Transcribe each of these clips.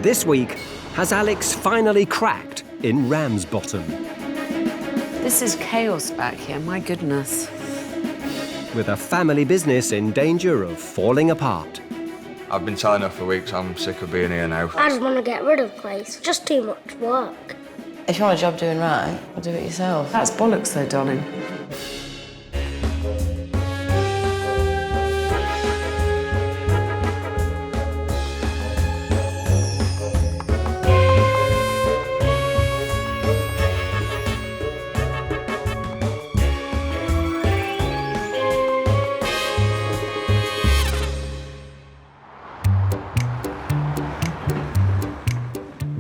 This week, has Alex finally cracked in Ramsbottom? This is chaos back here, my goodness. With a family business in danger of falling apart. I've been telling her for weeks I'm sick of being here now. I just want to get rid of the place. It's just too much work. If you want a job doing right, well, do it yourself. That's bollocks though, darling.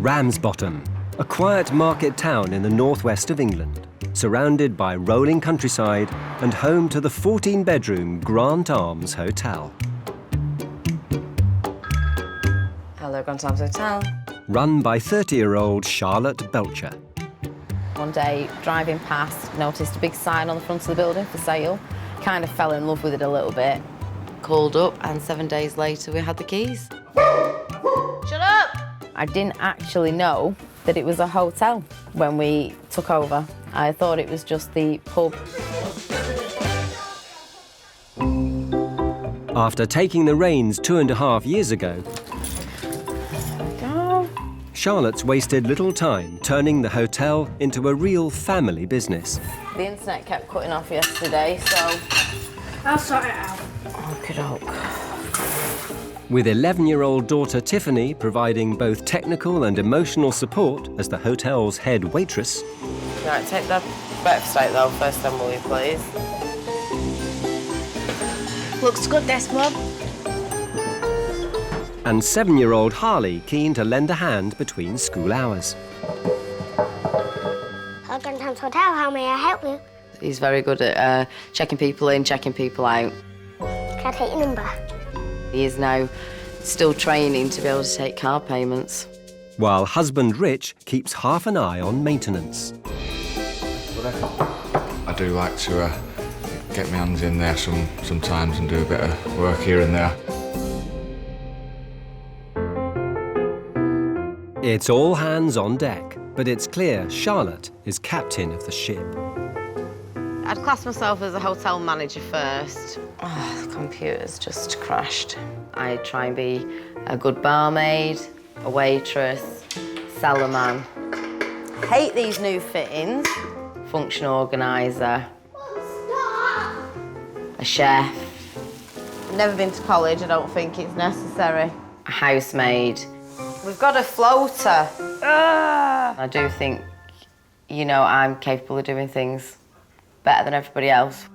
Ramsbottom, a quiet market town in the northwest of England, surrounded by rolling countryside and home to the 14-bedroom Grant Arms Hotel. Hello, Grant Arms Hotel. Run by 30-year-old Charlotte Belcher. One day, driving past, noticed a big sign on the front of the building for sale. Kind of fell in love with it a little bit. Called up, and 7 days later, we had the keys. Shut up! I didn't actually know that it was a hotel when we took over. I thought it was just the pub. After taking the reins 2.5 years ago, Charlotte's wasted little time turning the hotel into a real family business. The internet kept cutting off yesterday, so... I'll sort it out. Okey-doke. With 11-year-old daughter Tiffany providing both technical and emotional support as the hotel's head waitress. Right, take the breakfast out though first then, will you please? Looks good, this, Mum. And 7-year-old Harley keen to lend a hand between school hours. Grant Arms Hotel, how may I help you? He's very good at checking people in, checking people out. Can I take your number? He is now still training to be able to take car payments. While husband Rich keeps half an eye on maintenance. I do like to get my hands in there sometimes and do a bit of work here and there. It's all hands on deck, but it's clear Charlotte is captain of the ship. I'd class myself as a hotel manager first. Oh, the computer's just crashed. I try and be a good barmaid, a waitress, cellarman. Hate these new fittings. Function organiser. A chef. Never been to college, I don't think it's necessary. A housemaid. We've got a floater. I do think, you know, I'm capable of doing things better than everybody else.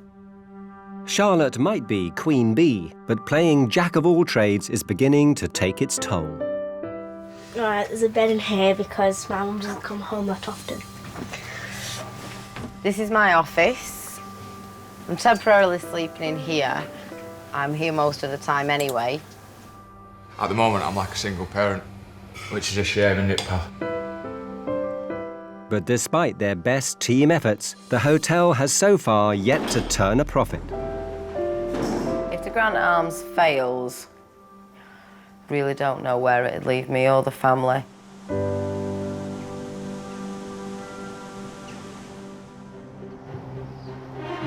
Charlotte might be queen bee, but playing jack of all trades is beginning to take its toll. All right, there's a bed in here because my mum doesn't come home that often. This is my office. I'm temporarily sleeping in here. I'm here most of the time anyway. At the moment, I'm like a single parent, which is a shame, isn't it, pal? But despite their best team efforts, the hotel has so far yet to turn a profit. If the Grant Arms fails, really don't know where it'd leave me or the family.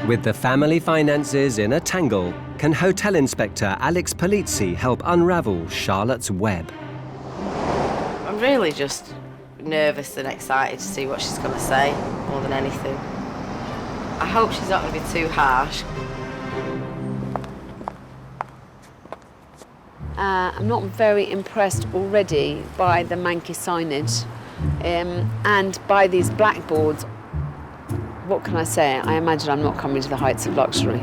With the family finances in a tangle, can hotel inspector Alex Polizzi help unravel Charlotte's web? I'm really just nervous and excited to see what she's going to say, more than anything. I hope she's not going to be too harsh. I'm not very impressed already by the manky signage and by these blackboards. What can I say? I imagine I'm not coming to the heights of luxury.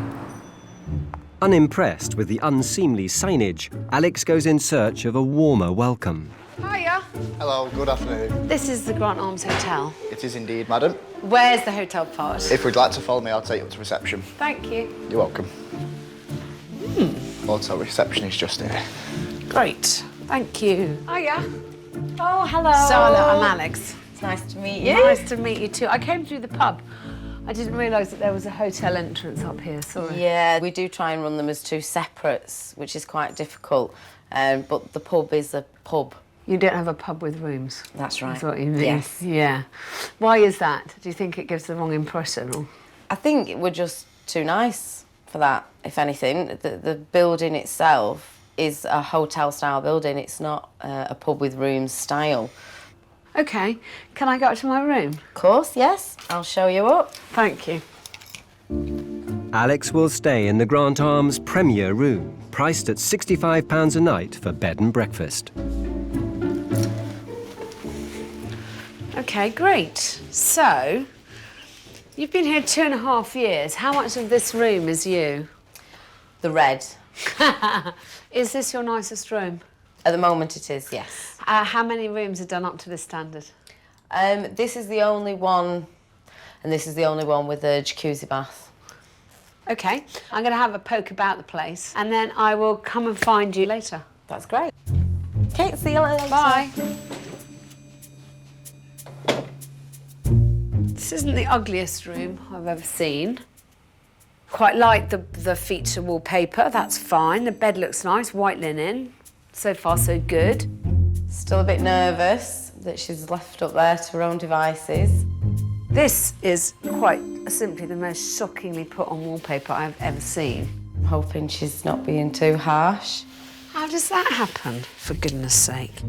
Unimpressed with the unseemly signage, Alex goes in search of a warmer welcome. Hiya. Hello, good afternoon. This is the Grant Arms Hotel. It is indeed, madam. Where's the hotel part? If we'd like to follow me, I'll take you up to reception. Thank you. You're welcome. Hotel reception is just here. Great. Thank you. Hiya. Oh, hello. So, I'm Alex. It's nice to meet you. Nice to meet you too. I came through the pub. I didn't realise that there was a hotel entrance up here, sorry. Yeah, we do try and run them as two separates, which is quite difficult. But the pub is a pub. You don't have a pub with rooms. That's right. That's what you mean. Yes. Yeah. Why is that? Do you think it gives the wrong impression? Or? I think we're just too nice for that, if anything. The building itself is a hotel-style building. It's not a pub with rooms style. OK, can I go up to my room? Of course, yes. I'll show you up. Thank you. Alex will stay in the Grant Arms Premier Room, priced at £65 a night for bed and breakfast. OK, great. So, you've been here 2.5 years. How much of this room is you? The red. Is this your nicest room? At the moment it is, yes. How many rooms are done up to this standard? This is the only one, and this is the only one with a jacuzzi bath. OK, I'm going to have a poke about the place, and then I will come and find you later. That's great. Okay, see you later. Bye. This isn't the ugliest room I've ever seen. Quite like the feature wallpaper, that's fine. The bed looks nice, white linen. So far, so good. Still a bit nervous that she's left up there to her own devices. This is quite simply the most shockingly put on wallpaper I've ever seen. I'm hoping she's not being too harsh. How does that happen, for goodness sake?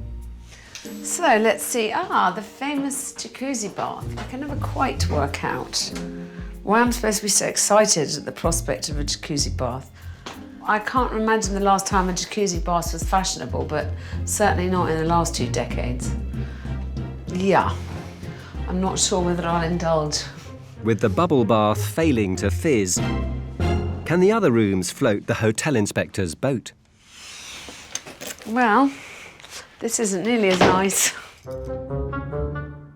So, let's see. The famous jacuzzi bath. I can never quite work out why I'm supposed to be so excited at the prospect of a jacuzzi bath. I can't imagine the last time a jacuzzi bath was fashionable, but certainly not in the last 2 decades. Yeah, I'm not sure whether I'll indulge. With the bubble bath failing to fizz, can the other rooms float the hotel inspector's boat? Well, this isn't nearly as nice.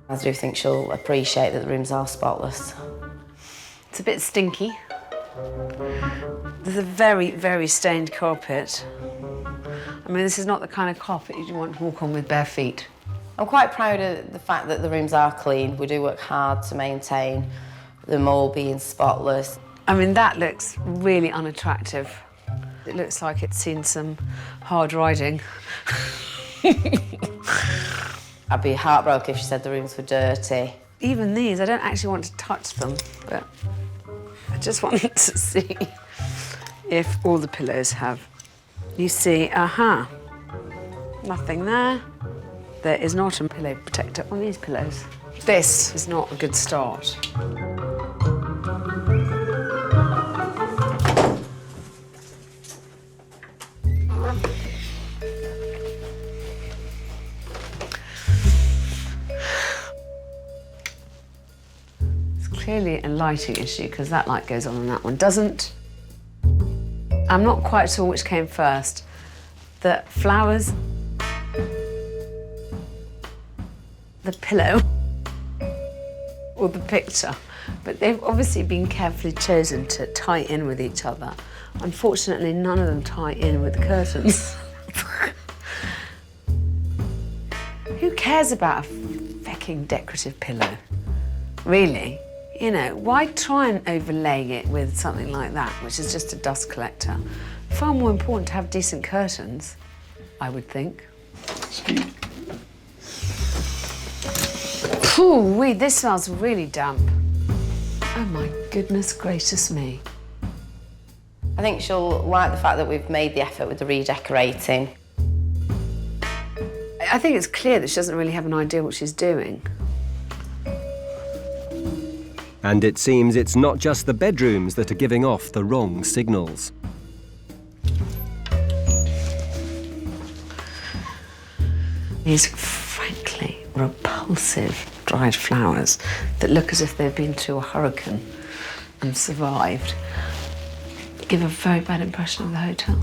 I do think she'll appreciate that the rooms are spotless. It's a bit stinky. There's a very, very stained carpet. I mean, this is not the kind of carpet you want to walk on with bare feet. I'm quite proud of the fact that the rooms are clean. We do work hard to maintain them all being spotless. I mean, that looks really unattractive. It looks like it's seen some hard riding. I'd be heartbroken if she said the rooms were dirty. Even these, I don't actually want to touch them, but I just wanted to see if all the pillows have. You see, nothing there. There is not a pillow protector on these pillows. This is not a good start. It's clearly a lighting issue because that light goes on and that one doesn't. I'm not quite sure which came first. The flowers, the pillow, or the picture. But they've obviously been carefully chosen to tie in with each other. Unfortunately, none of them tie in with the curtains. Who cares about a fecking decorative pillow? Really? You know, why try and overlay it with something like that, which is just a dust collector? Far more important to have decent curtains, I would think. Ooh, this smells really damp. Oh my goodness gracious me. I think she'll like the fact that we've made the effort with the redecorating. I think it's clear that she doesn't really have an idea what she's doing. And it seems it's not just the bedrooms that are giving off the wrong signals. These frankly repulsive dried flowers that look as if they've been through a hurricane and survived give a very bad impression of the hotel.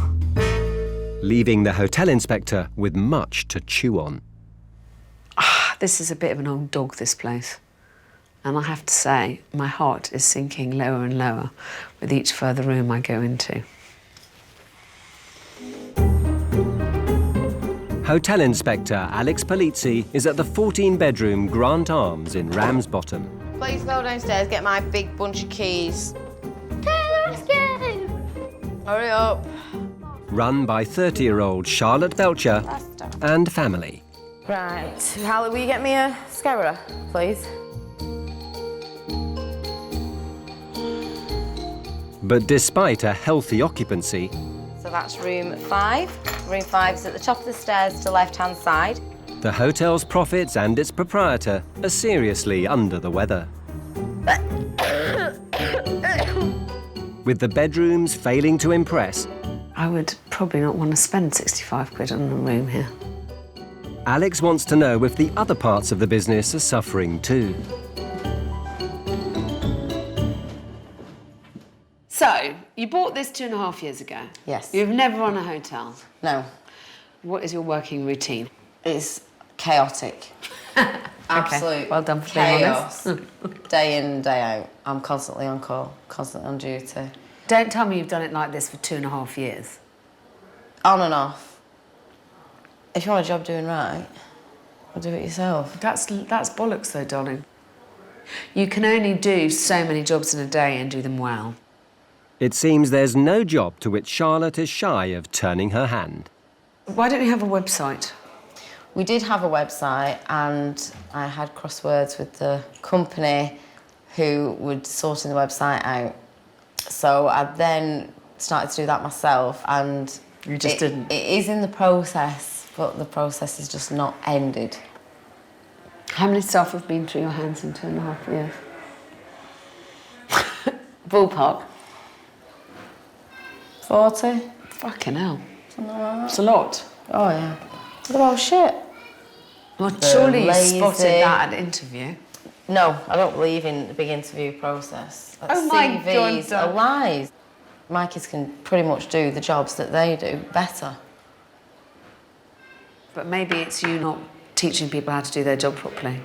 Leaving the hotel inspector with much to chew on. This is a bit of an old dog, this place. And I have to say, my heart is sinking lower and lower with each further room I go into. Hotel Inspector Alex Polizzi is at the 14-bedroom Grant Arms in Ramsbottom. Please go downstairs, get my big bunch of keys. Hurry up. Run by 30-year-old Charlotte Belcher and family. Right, Hallie, will you get me a scourer, please? But despite a healthy occupancy, So that's room 5. Room 5 is at the top of the stairs to the left-hand side. the hotel's profits and its proprietor are seriously under the weather. With the bedrooms failing to impress, I would probably not want to spend 65 quid on a room here. Alex wants to know if the other parts of the business are suffering too. So, you bought this 2.5 years ago? Yes. You've never run a hotel? No, What is your working routine? it's chaotic. Absolute well done for being chaos. Day in, day out. I'm constantly on call, constantly on duty. Don't tell me you've done it like this for 2.5 years. On and off. If you want a job doing right, well, do it yourself. That's bollocks though, darling. You can only do so many jobs in a day and do them well. It seems there's no job to which Charlotte is shy of turning her hand. Why don't you have a website? We did have a website and I had crosswords with the company who would sorting the website out. So I then started to do that myself and You just didn't? It is in the process, but the process has just not ended. How many staff have been through your hands in 2.5 years? Ballpark. 40? Fucking hell. It's a lot. Oh yeah. Oh shit. Well, surely you lazy. spotted that at interview. No, I don't believe in the big interview process. Like Oh my CVs God, are lies. My kids can pretty much do the jobs that they do better. But maybe it's you not teaching people how to do their job properly.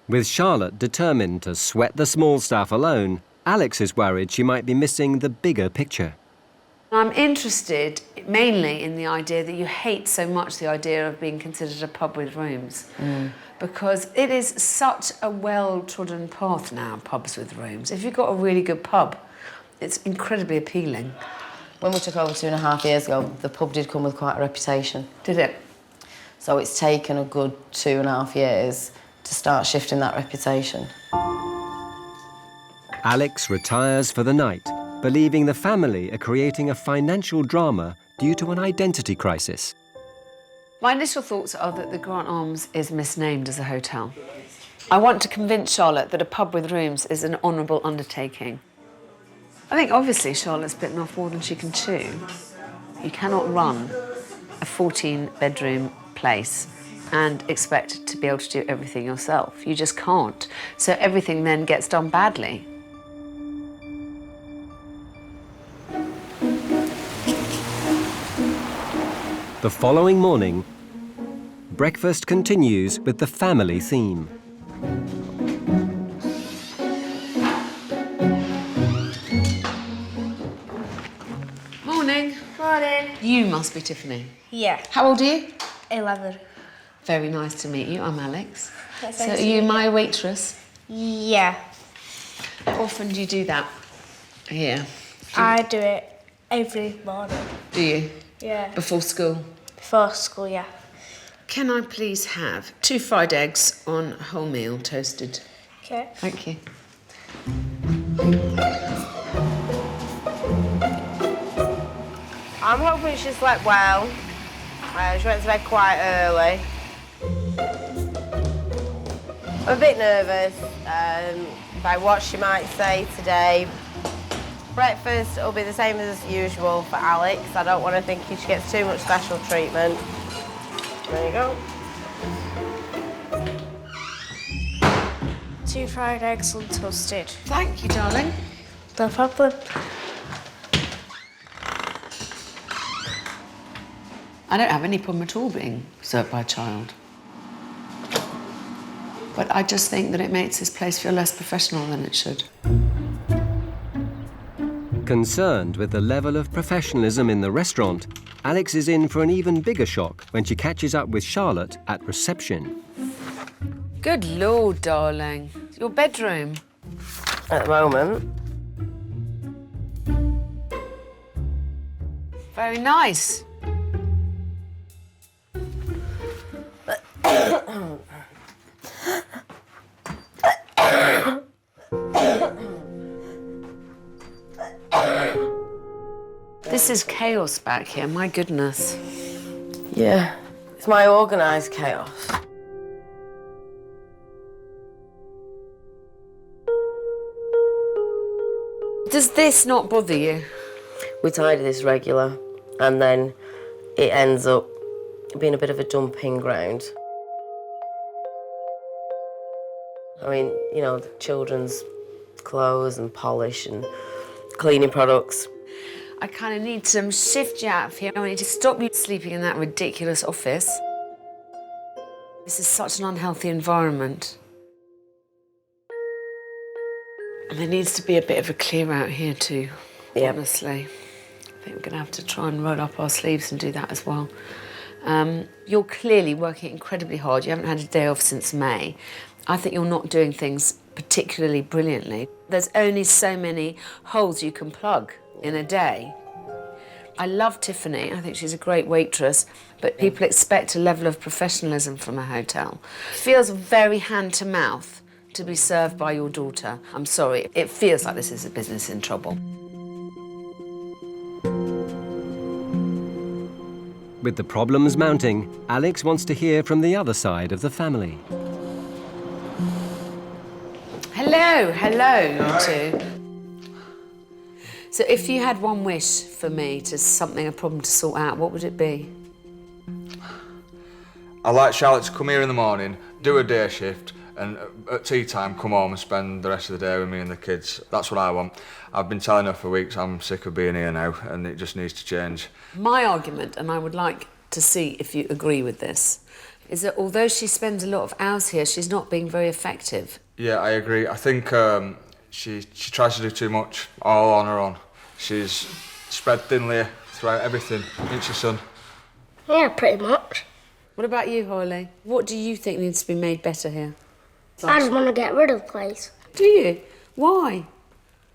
With Charlotte determined to sweat the small stuff alone, Alex is worried she might be missing the bigger picture. I'm interested mainly in the idea that you hate so much the idea of being considered a pub with rooms. Because it is such a well-trodden path now, pubs with rooms. If you've got a really good pub, it's incredibly appealing. When we took over 2.5 years ago, the pub did come with quite a reputation. Did it? So it's taken a good 2.5 years to start shifting that reputation. Alex retires for the night, believing the family are creating a financial drama due to an identity crisis. My initial thoughts are that the Grant Arms is misnamed as a hotel. I want to convince Charlotte that a pub with rooms is an honourable undertaking. I think obviously Charlotte's bitten off more than she can chew. You cannot run a 14-bedroom place and expect to be able to do everything yourself. You just can't. So everything then gets done badly. The following morning, breakfast continues with the family theme. Morning. Morning. You must be Tiffany. Yeah, How old are you? 11. Very nice to meet you. I'm Alex. That's So nice are to you meet my waitress? Yeah, How often do you do that here? I do it every morning. Do you? Yeah. Before school? Before school, yeah. Can I please have 2 fried eggs on wholemeal toasted? Okay. Thank you. I'm hoping she slept well. She went to bed quite early. I'm a bit nervous about what she might say today. Breakfast will be the same as usual for Alex. I don't want to think she gets too much special treatment. There you go. 2 fried eggs untoasted. Thank you, darling. No problem. I don't have any problem at all being served by a child. But I just think that it makes this place feel less professional than it should. Concerned with the level of professionalism in the restaurant, Alex is in for an even bigger shock when she catches up with Charlotte at reception. Good Lord, darling. Your bedroom. At the moment. Very nice. This is chaos back here, my goodness. Yeah, it's my organised chaos. Does this not bother you? We tidy this regular, and then it ends up being a bit of a dumping ground. I mean, you know, the children's clothes and polish and cleaning products. I kind of need to shift you out of here. I need to stop you sleeping in that ridiculous office. This is such an unhealthy environment. And there needs to be a bit of a clear out here too, honestly. I think we're going to have to try and roll up our sleeves and do that as well. You're clearly working incredibly hard. You haven't had a day off since May. I think you're not doing things particularly brilliantly. There's only so many holes you can plug in a day. I love Tiffany. I think she's a great waitress, but people expect a level of professionalism from a hotel. It feels very hand to mouth to be served by your daughter. I'm sorry, it feels like this is a business in trouble. With the problems mounting, Alex wants to hear from the other side of the family. Hello, you two. So if you had one wish for me a problem to sort out, what would it be? I'd like Charlotte to come here in the morning, do a day shift, and at tea time come home and spend the rest of the day with me and the kids. That's what I want. I've been telling her for weeks I'm sick of being here now and it just needs to change. My argument, and I would like to see if you agree with this, is that although she spends a lot of hours here, she's not being very effective. Yeah, I agree. I think she tries to do too much, all on her own. She's spread thinly throughout everything, ain't she, son? Yeah, pretty much. What about you, Holly? What do you think needs to be made better here? I just want to get rid of the place. Do you? Why?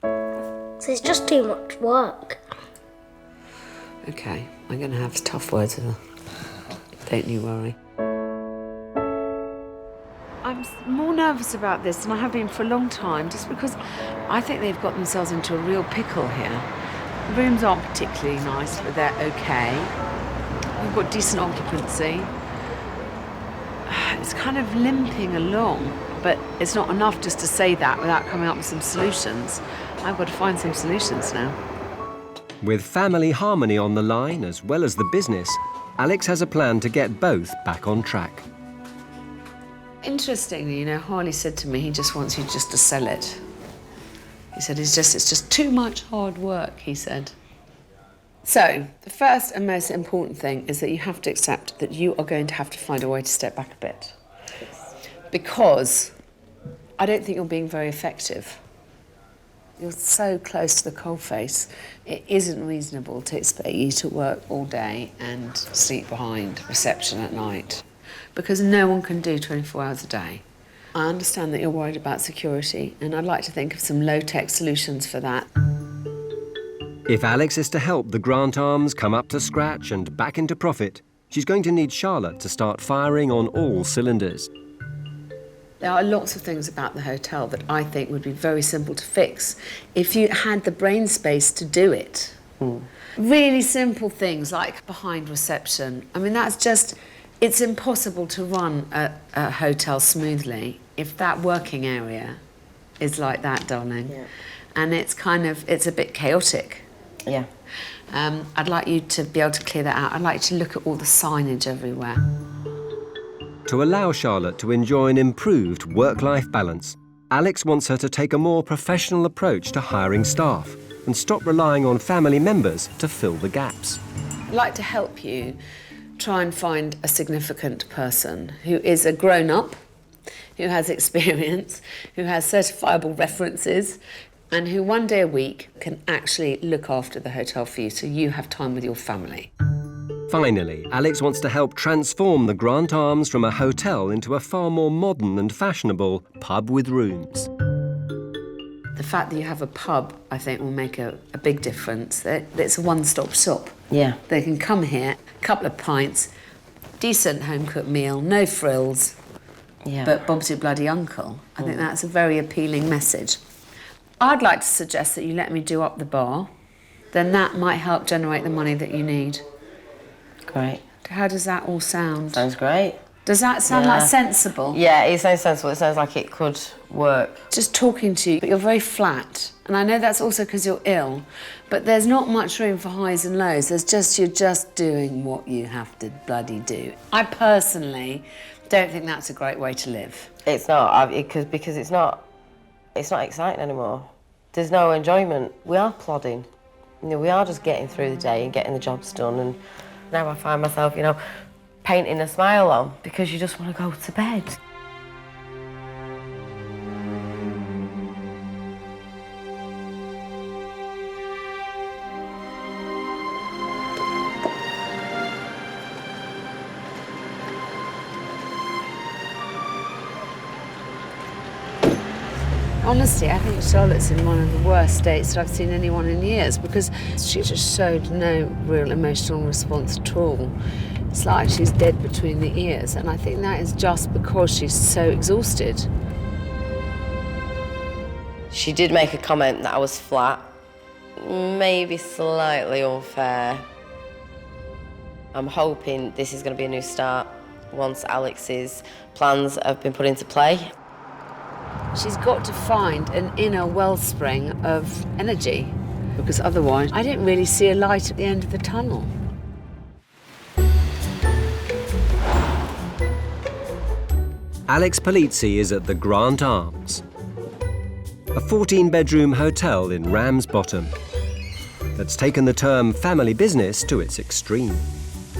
So it's just too much work. OK, I'm going to have tough words with her. Don't you worry. I'm more nervous about this than I have been for a long time, just because I think they've got themselves into a real pickle here. The rooms aren't particularly nice, but they're OK. We've got decent occupancy. It's kind of limping along, but it's not enough just to say that without coming up with some solutions. I've got to find some solutions now. With family harmony on the line as well as the business, Alex has a plan to get both back on track. Interestingly, you know, Harley said to me he just wants you just to sell it. He said it's just too much hard work, he said. So, the first and most important thing is that you have to accept that you are going to have to find a way to step back a bit. Because I don't think you're being very effective. You're so close to the coalface, it isn't reasonable to expect you to work all day and sleep behind reception at night. Because no one can do 24 hours a day. I understand that you're worried about security, and I'd like to think of some low-tech solutions for that. If Alex is to help the Grant Arms come up to scratch and back into profit, she's going to need Charlotte to start firing on all cylinders. There are lots of things about the hotel that I think would be very simple to fix if you had the brain space to do it. Really simple things like behind reception. I mean, that's just... It's impossible to run a hotel smoothly if that working area is like that, darling. Yeah. And it's a bit chaotic. Yeah. I'd like you to be able to clear that out. I'd like you to look at all the signage everywhere. To allow Charlotte to enjoy an improved work-life balance, Alex wants her to take a more professional approach to hiring staff and stop relying on family members to fill the gaps. I'd like to help you try and find a significant person who is a grown-up, who has experience, who has certifiable references, and who one day a week can actually look after the hotel for you so you have time with your family. Finally, Alex wants to help transform the Grant Arms from a hotel into a far more modern and fashionable pub with rooms. The fact that you have a pub, I think, will make a big difference. It's a one-stop shop. Yeah. They can come here, a couple of pints, decent home-cooked meal, no frills, Yeah. but Bob's your bloody uncle. I think that's a very appealing message. I'd like to suggest that you let me do up the bar. Then that might help generate the money that you need. Great. How does that all sound? Sounds great. Does that sound like sensible? Yeah, it sounds sensible. It sounds like it could work. Just talking to you, but you're very flat. And I know that's also because you're ill, but there's not much room for highs and lows. You're just doing what you have to bloody do. I personally don't think that's a great way to live. It's not, because it's not exciting anymore. There's no enjoyment. We are plodding. You know, we are just getting through the day and getting the jobs done. And now I find myself, you know, painting a smile on because you just want to go to bed. Honestly, I think Charlotte's in one of the worst states that I've seen anyone in years because she just showed no real emotional response at all. It's like she's dead between the ears, and I think that is just because she's so exhausted. She did make a comment that I was flat, maybe slightly unfair. I'm hoping this is going to be a new start once Alex's plans have been put into play. She's got to find an inner wellspring of energy, because otherwise I don't really see a light at the end of the tunnel. Alex Polizzi is at the Grant Arms, a 14-bedroom hotel in Ramsbottom that's taken the term family business to its extreme.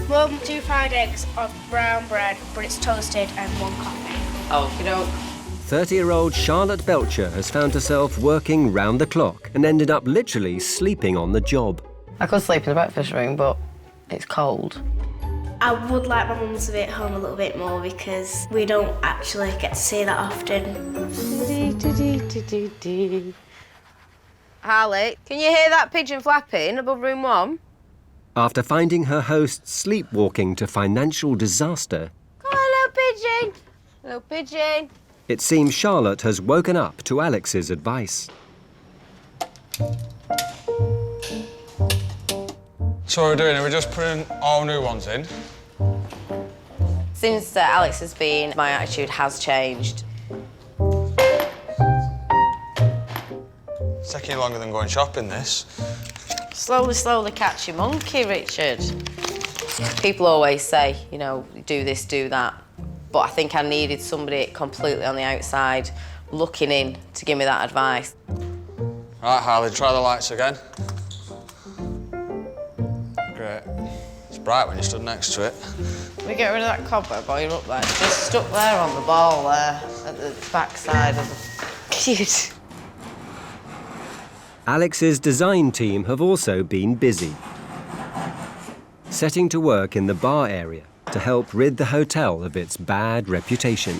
Mum, 2 fried eggs on brown bread, but it's toasted, and 1 coffee. Oh, you know. 30-year-old Charlotte Belcher has found herself working round the clock and ended up literally sleeping on the job. I could sleep in the breakfast room, but it's cold. I would like my mum to be at home a little bit more because we don't actually get to see that often. Harley, can you hear that pigeon flapping above room 1? After finding her host sleepwalking to financial disaster, Come on, little pigeon. Little pigeon. it seems Charlotte has woken up to Alex's advice. So what we're doing, are we just putting all new ones in? Since Alex has been, my attitude has changed. It's taking longer than going shopping, this. Slowly, slowly catch your monkey, Richard. People always say, you know, do this, do that. But I think I needed somebody completely on the outside looking in to give me that advice. Right, Harley, try the lights again. Great. It's bright when you stood next to it. We get rid of that cobweb while you're up there. It's just stuck there on the ball there, at the back side of the... Cute. Alex's design team have also been busy, setting to work in the bar area to help rid the hotel of its bad reputation.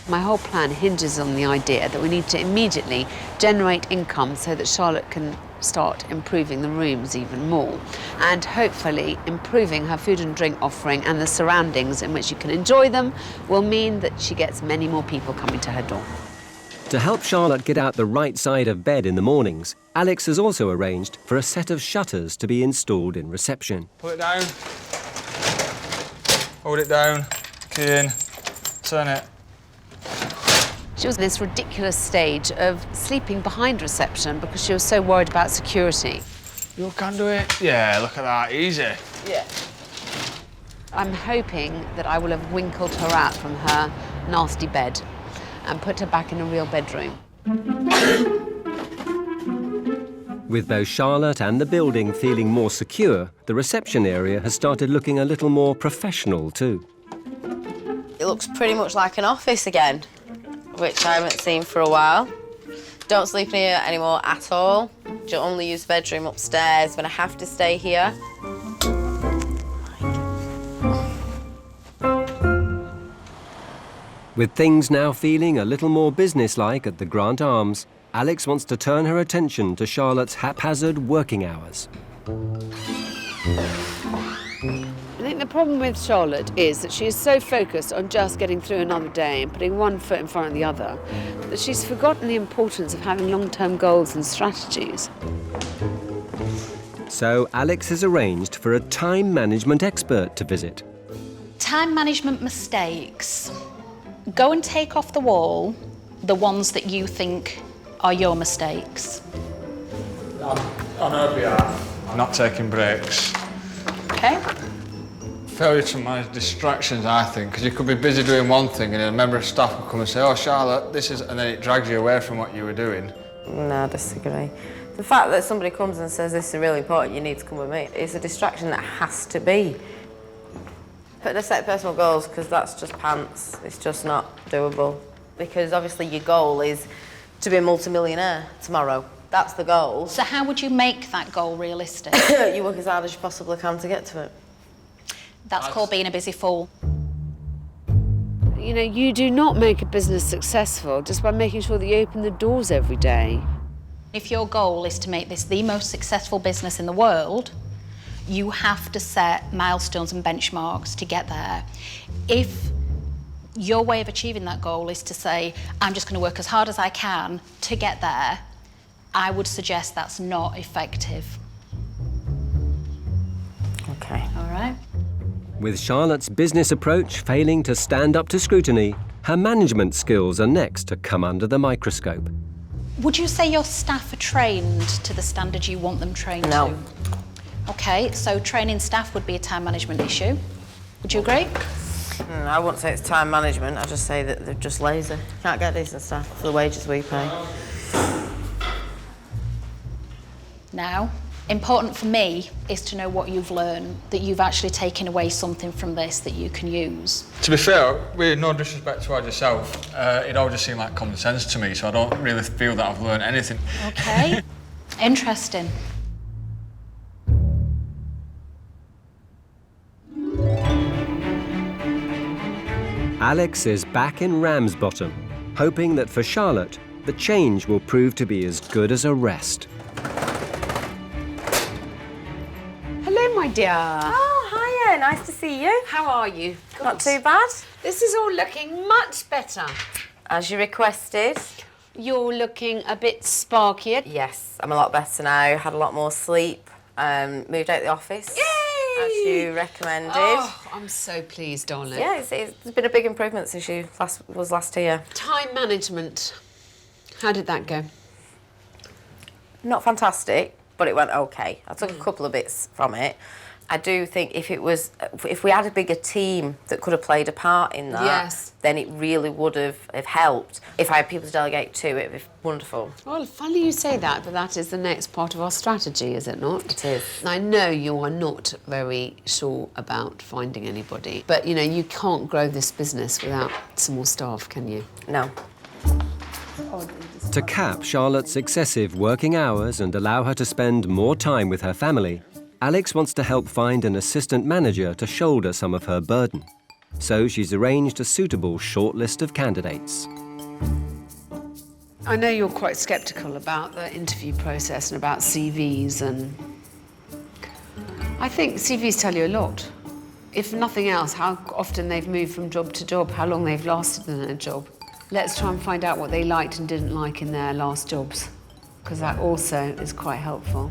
My whole plan hinges on the idea that we need to immediately generate income so that Charlotte can start improving the rooms even more, and hopefully improving her food and drink offering and the surroundings in which you can enjoy them will mean that she gets many more people coming to her door. To help Charlotte get out the right side of bed in the mornings, Alex has also arranged for a set of shutters to be installed in reception. Pull it down. Hold it down. Key in. Turn it. She was in this ridiculous stage of sleeping behind reception because she was so worried about security. You can do it. Yeah, look at that. Easy. Yeah. I'm hoping that I will have winkled her out from her nasty bed and put her back in a real bedroom. With both Charlotte and the building feeling more secure, the reception area has started looking a little more professional too. It looks pretty much like an office again, which I haven't seen for a while. Don't sleep in here anymore at all. Just only use the bedroom upstairs when I have to stay here. With things now feeling a little more businesslike at the Grant Arms, Alex wants to turn her attention to Charlotte's haphazard working hours. The think the problem with Charlotte is that she is so focused on just getting through another day and putting one foot in front of the other that she's forgotten the importance of having long-term goals and strategies. So Alex has arranged for a time management expert to visit. Time management mistakes. Go and take off the wall the ones that you think are your mistakes. On her behalf. Not taking breaks. Okay? Failure to manage distractions, I think, because you could be busy doing one thing and a member of staff will come and say, oh, Charlotte, this is... and then it drags you away from what you were doing. No, I disagree. The fact that somebody comes and says this is really important, you need to come with me, is a distraction that has to be. Putting a set of personal goals, because that's just pants, it's just not doable. Because obviously your goal is to be a multimillionaire tomorrow. That's the goal. So how would you make that goal realistic? You work as hard as you possibly can to get to it. That's called being a busy fool. You know, you do not make a business successful just by making sure that you open the doors every day. If your goal is to make this the most successful business in the world, you have to set milestones and benchmarks to get there. If your way of achieving that goal is to say, I'm just going to work as hard as I can to get there, I would suggest that's not effective. Okay. All right? With Charlotte's business approach failing to stand up to scrutiny, her management skills are next to come under the microscope. Would you say your staff are trained to the standard you want them trained No. to? Okay, so training staff would be a time management issue. Would you agree? I wouldn't say it's time management, I'd just say that they're just lazy. Can't get decent staff for the wages we pay. Now, important for me is to know what you've learned, that you've actually taken away something from this that you can use. To be fair, with no disrespect towards yourself, it all just seemed like common sense to me, so I don't really feel that I've learned anything. Okay. Interesting. Alex is back in Ramsbottom, hoping that for Charlotte, the change will prove to be as good as a rest. Hello, my dear. Oh, hiya, nice to see you. How are you? Not too bad. This is all looking much better. As you requested. You're looking a bit sparkier. Yes, I'm a lot better now, had a lot more sleep, moved out the office. Yay! As you recommended. Oh, I'm so pleased, darling. Yeah, it's been a big improvement since you was last here. Time management. How did that go? Not fantastic, but it went okay. I took a couple of bits from it. I do think if we had a bigger team that could have played a part in that, Yes. then it really would have helped. If I had people to delegate to, it'd be wonderful. Well, funny you say that, but that is the next part of our strategy, is it not? It is. I know you are not very sure about finding anybody, but, you know, you can't grow this business without some more staff, can you? No. To cap Charlotte's excessive working hours and allow her to spend more time with her family, Alex wants to help find an assistant manager to shoulder some of her burden. So she's arranged a suitable shortlist of candidates. I know you're quite sceptical about the interview process and about CVs, and I think CVs tell you a lot. If nothing else, how often they've moved from job to job, how long they've lasted in a job. Let's try and find out what they liked and didn't like in their last jobs, because that also is quite helpful.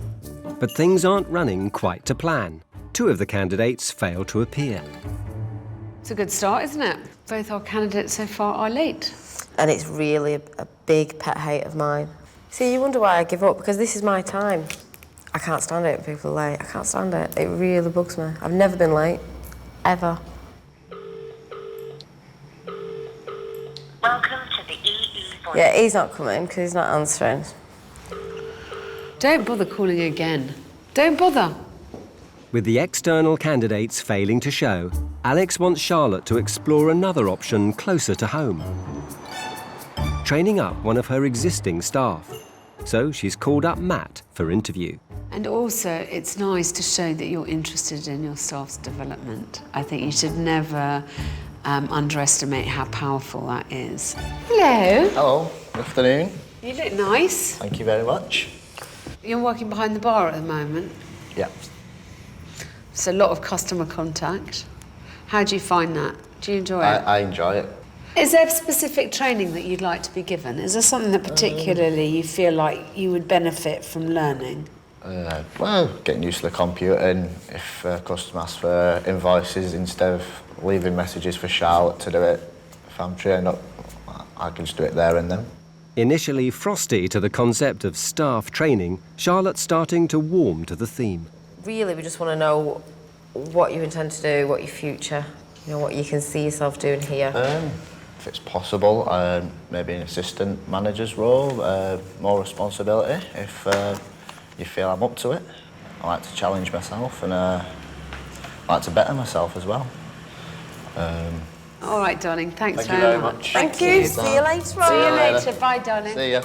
But things aren't running quite to plan. Two of the candidates fail to appear. It's a good start, isn't it? Both our candidates so far are late. And it's really a big pet hate of mine. See, you wonder why I give up, because this is my time. I can't stand it when people are late. I can't stand it. It really bugs me. I've never been late, ever. Welcome to the EE voice. Yeah, he's not coming because he's not answering. Don't bother calling again. Don't bother. With the external candidates failing to show, Alex wants Charlotte to explore another option closer to home. Training up one of her existing staff. So she's called up Matt for interview. And also, it's nice to show that you're interested in your staff's development. I think you should never underestimate how powerful that is. Hello. Hello, good afternoon. You look nice. Thank you very much. You're working behind the bar at the moment. Yeah. It's a lot of customer contact. How do you find that? Do you enjoy it? I enjoy it. Is there specific training that you'd like to be given? Is there something that particularly you feel like you would benefit from learning? Well, getting used to the computer, and if a customer asks for invoices, instead of leaving messages for Charlotte to do it, if I'm trained up, I can just do it there and then. Initially frosty to the concept of staff training, Charlotte's starting to warm to the theme. Really, we just want to know what you intend to do, what your future, you know, what you can see yourself doing here. If it's possible, maybe an assistant manager's role, more responsibility, if you feel I'm up to it. I like to challenge myself, and I like to better myself as well. All right, darling, thanks Thank you very much. Thank you. See you later on. See you later. Bye, darling. See ya.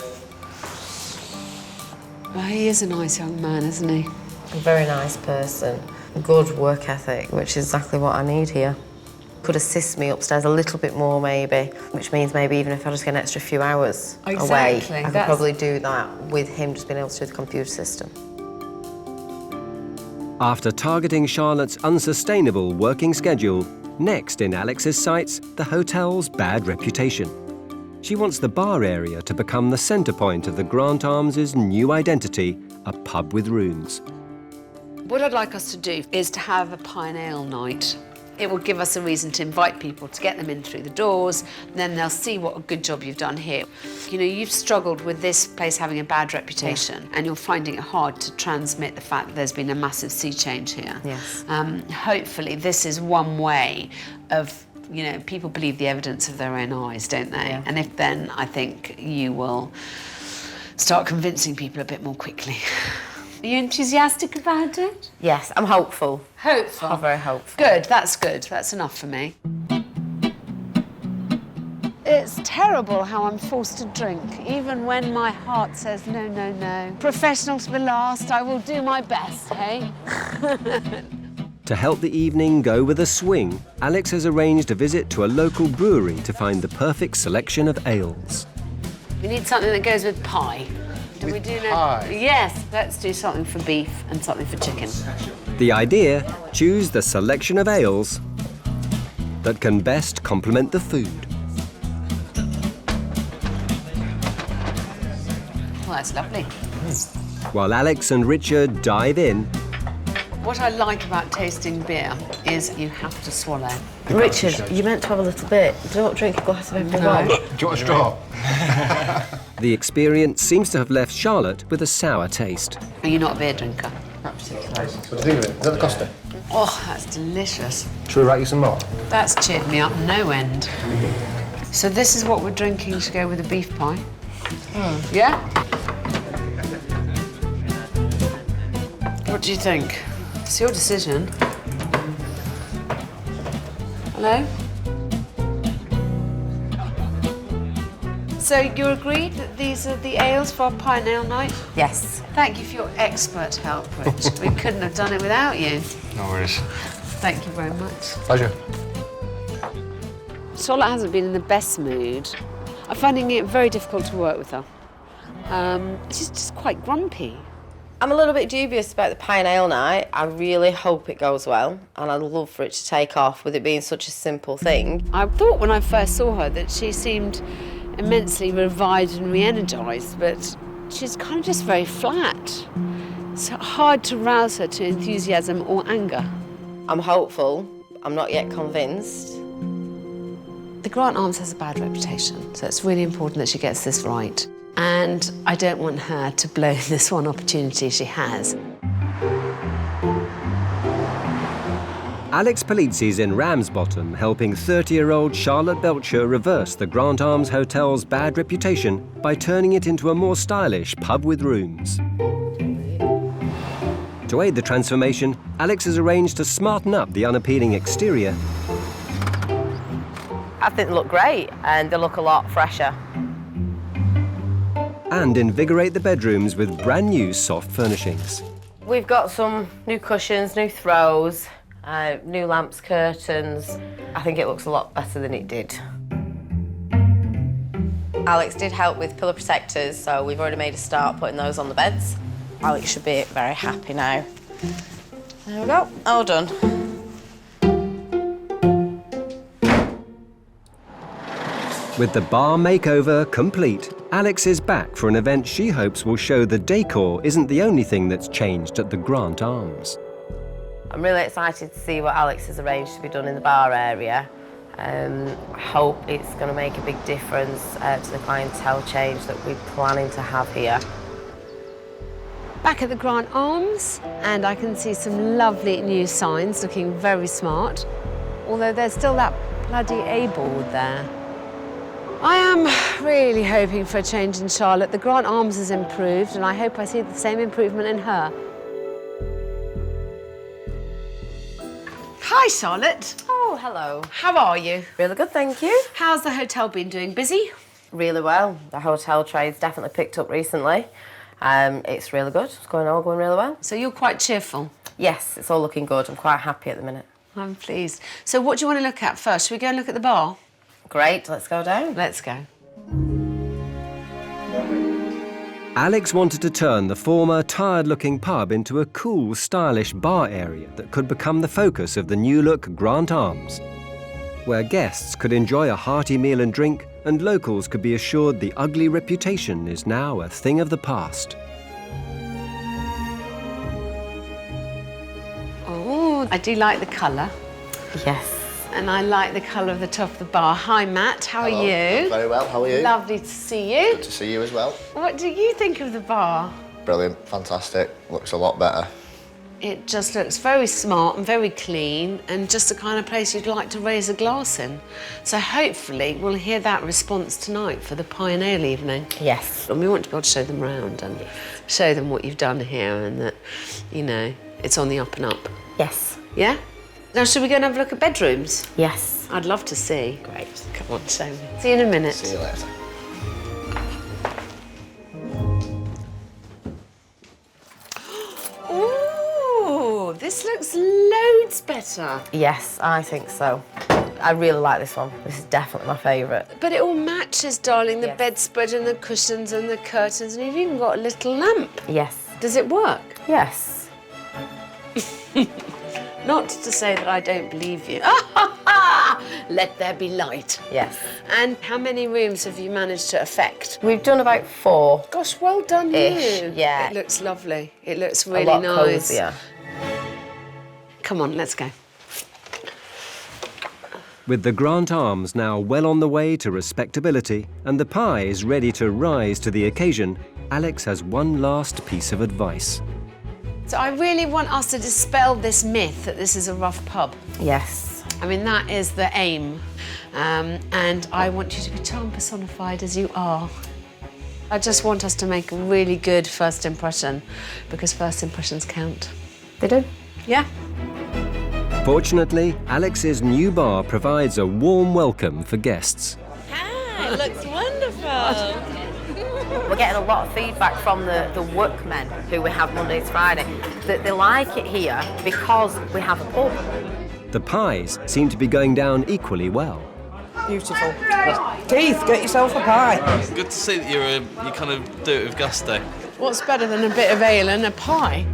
Well, he is a nice young man, isn't he? A very nice person. Good work ethic, which is exactly what I need here. Could assist me upstairs a little bit more, maybe, which means maybe even if I just get an extra few hours away, I could probably do that with him just being able to do the computer system. After targeting Charlotte's unsustainable working schedule, next in Alex's sights, the hotel's bad reputation. She wants the bar area to become the centre point of the Grant Arms' new identity, a pub with rooms. What I'd like us to do is to have a pie and ale night. It will give us a reason to invite people, to get them in through the doors, and then they'll see what a good job you've done here. You know, you've struggled with this place having a bad reputation, and you're finding it hard to transmit the fact that there's been a massive sea change here. Yes. Hopefully this is one way of, you know, people believe the evidence of their own eyes, don't they? Yeah. And if then, I think you will start convincing people a bit more quickly. Are you enthusiastic about it? Yes, I'm hopeful. Hopeful? I'm very hopeful. Good, that's good. That's enough for me. It's terrible how I'm forced to drink, even when my heart says no, no, no. Professional to the last, I will do my best, hey? To help the evening go with a swing, Alex has arranged a visit to a local brewery to find the perfect selection of ales. We need something that goes with pie. Do we do pie? Yes, let's do something for beef and something for chicken. The idea, choose the selection of ales that can best complement the food. Well, that's lovely. While Alex and Richard dive in, What I like about tasting beer is you have to swallow. Richard, you meant to have a little bit. Don't drink a glass of every one. Do you want a straw? the experience seems to have left Charlotte with a sour taste. Are you not a beer drinker? What do you think of it? Is that the Costa? Oh, that's delicious. Should we write you some more? That's cheered me up no end. So this is what we're drinking to go with the beef pie? Yeah? What do you think? It's your decision. Hello? So you agreed that these are the ales for our pie and ale night? Yes. Thank you for your expert help, Rich. We couldn't have done it without you. No worries. Thank you very much. Pleasure. Charlotte hasn't been in the best mood. I'm finding it very difficult to work with her. She's just quite grumpy. I'm a little bit dubious about the pie and ale night. I really hope it goes well, and I'd love for it to take off with it being such a simple thing. I thought when I first saw her that she seemed immensely revived and re-energised, but she's kind of just very flat. It's hard to rouse her to enthusiasm or anger. I'm hopeful. I'm not yet convinced. The Grant Arms has a bad reputation, so it's really important that she gets this right. And I don't want her to blow this one opportunity she has. Alex Polizzi's in Ramsbottom helping 30-year-old Charlotte Belcher reverse the Grant Arms Hotel's bad reputation by turning it into a more stylish pub with rooms. To aid the transformation, Alex has arranged to smarten up the unappealing exterior. I think they look great, and they look a lot fresher. And invigorate the bedrooms with brand new soft furnishings. We've got some new cushions, new throws, new lamps, curtains. I think it looks a lot better than it did. Alex did help with pillow protectors, so we've already made a start putting those on the beds. Alex should be very happy now. There we go, all done. With the bar makeover complete, Alex is back for an event she hopes will show the decor isn't the only thing that's changed at the Grant Arms. I'm really excited to see what Alex has arranged to be done in the bar area. I hope it's going to make a big difference to the clientele change that we're planning to have here. Back at the Grant Arms, and I can see some lovely new signs looking very smart, although there's still that bloody A board there. I am really hoping for a change in Charlotte. The Grant Arms has improved, and I hope I see the same improvement in her. Hi, Charlotte. Oh, hello. How are you? Really good, thank you. How's the hotel been doing? Busy? Really well. The hotel trade's definitely picked up recently. It's really good. It's all going really well. So you're quite cheerful? Yes, it's all looking good. I'm quite happy at the minute. I'm pleased. So what do you want to look at first? Should we go and look at the bar? Great, let's go down. Let's go. Alex wanted to turn the former tired-looking pub into a cool, stylish bar area that could become the focus of the new-look Grant Arms, where guests could enjoy a hearty meal and drink, and locals could be assured the ugly reputation is now a thing of the past. Oh, I do like the colour. Yes. And I like the colour of the top of the bar. Hi, Matt. How are you? Very well, how are you? Lovely to see you. Good to see you as well. What do you think of the bar? Brilliant, fantastic, looks a lot better. It just looks very smart and very clean, and just the kind of place you'd like to raise a glass in. So hopefully we'll hear that response tonight for the pie and ale evening. Yes. And we want to be able to show them around and show them what you've done here, and that, you know, it's on the up and up. Yes. Yeah? Now, should we go and have a look at bedrooms? Yes. I'd love to see. Great. Come on, show me. See you in a minute. See you later. Ooh, this looks loads better. Yes, I think so. I really like this one. This is definitely my favourite. But it all matches, darling, the Yes. bedspread and the cushions and the curtains, and you've even got a little lamp. Yes. Does it work? Yes. Not to say that I don't believe you. Let there be light. Yes. And how many rooms have you managed to affect? We've done about 4. Gosh, well done Ish, you. yeah. It looks lovely. It looks A really lot nice. cosier. Come on, let's go. With the Grant Arms now well on the way to respectability and the pies ready to rise to the occasion, Alex has one last piece of advice. So I really want us to dispel this myth that this is a rough pub. Yes. I mean, that is the aim. And I want you to be charm personified as you are. I just want us to make a really good first impression, because first impressions count. They do? Yeah. Fortunately, Alex's new bar provides a warm welcome for guests. Hi, it looks wonderful. We're getting a lot of feedback from the workmen who we have Monday to Friday that they like it here because we have a pub. The pies seem to be going down equally well. Beautiful. Keith, get yourself a pie. It's good to see that you kind of do it with gusto. What's better than a bit of ale and a pie?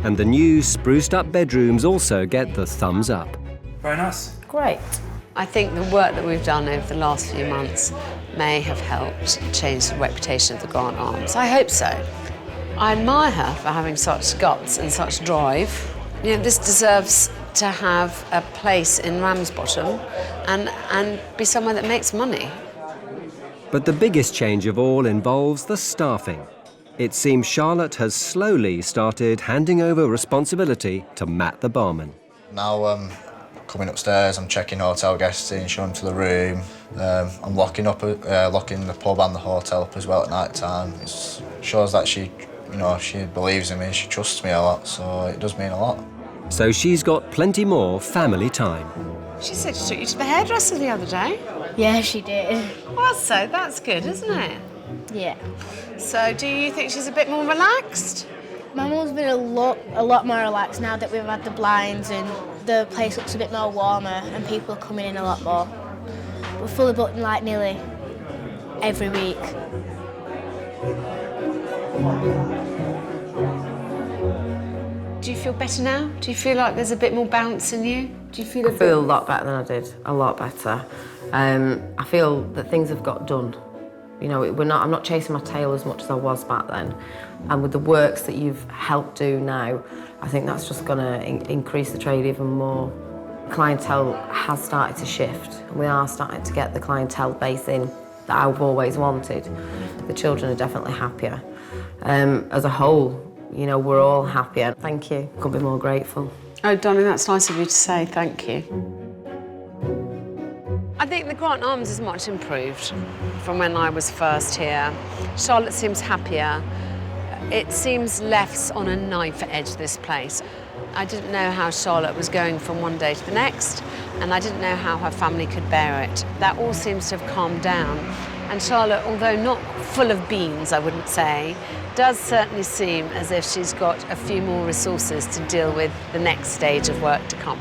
And the new spruced up bedrooms also get the thumbs up. Very nice. Great. I think the work that we've done over the last few months may have helped change the reputation of the Grant Arms. I hope so. I admire her for having such guts and such drive. You know, this deserves to have a place in Ramsbottom and be somewhere that makes money. But the biggest change of all involves the staffing. It seems Charlotte has slowly started handing over responsibility to Matt the barman. Now coming upstairs, I'm checking hotel guests in, showing them to the room. I'm locking the pub and the hotel up as well at night time. It shows that she believes in me, she trusts me a lot, so it does mean a lot. So she's got plenty more family time. She said she took you to the hairdresser the other day. Yeah, she did. Well, so that's good, isn't it? Yeah. So do you think she's a bit more relaxed? My mum's been a lot more relaxed now that we've had the blinds and the place looks a bit more warmer and people are coming in a lot more. We're fully booked like nearly every week. Do you feel better now? Do you feel like there's a bit more bounce in you? Do you feel I feel a lot better than I did, a lot better. I feel that things have got done. You know, I'm not chasing my tail as much as I was back then. And with the works that you've helped do now, I think that's just going to increase the trade even more. Clientele has started to shift, and we are starting to get the clientele base in that I've always wanted. The children are definitely happier. As a whole, you know, we're all happier. Thank you. Couldn't be more grateful. Oh, darling, that's nice of you to say. Thank you. I think the Grant Arms is much improved from when I was first here. Charlotte seems happier. It seems less on a knife edge, this place. I didn't know how Charlotte was going from one day to the next, and I didn't know how her family could bear it. That all seems to have calmed down. And Charlotte, although not full of beans, I wouldn't say, does certainly seem as if she's got a few more resources to deal with the next stage of work to come.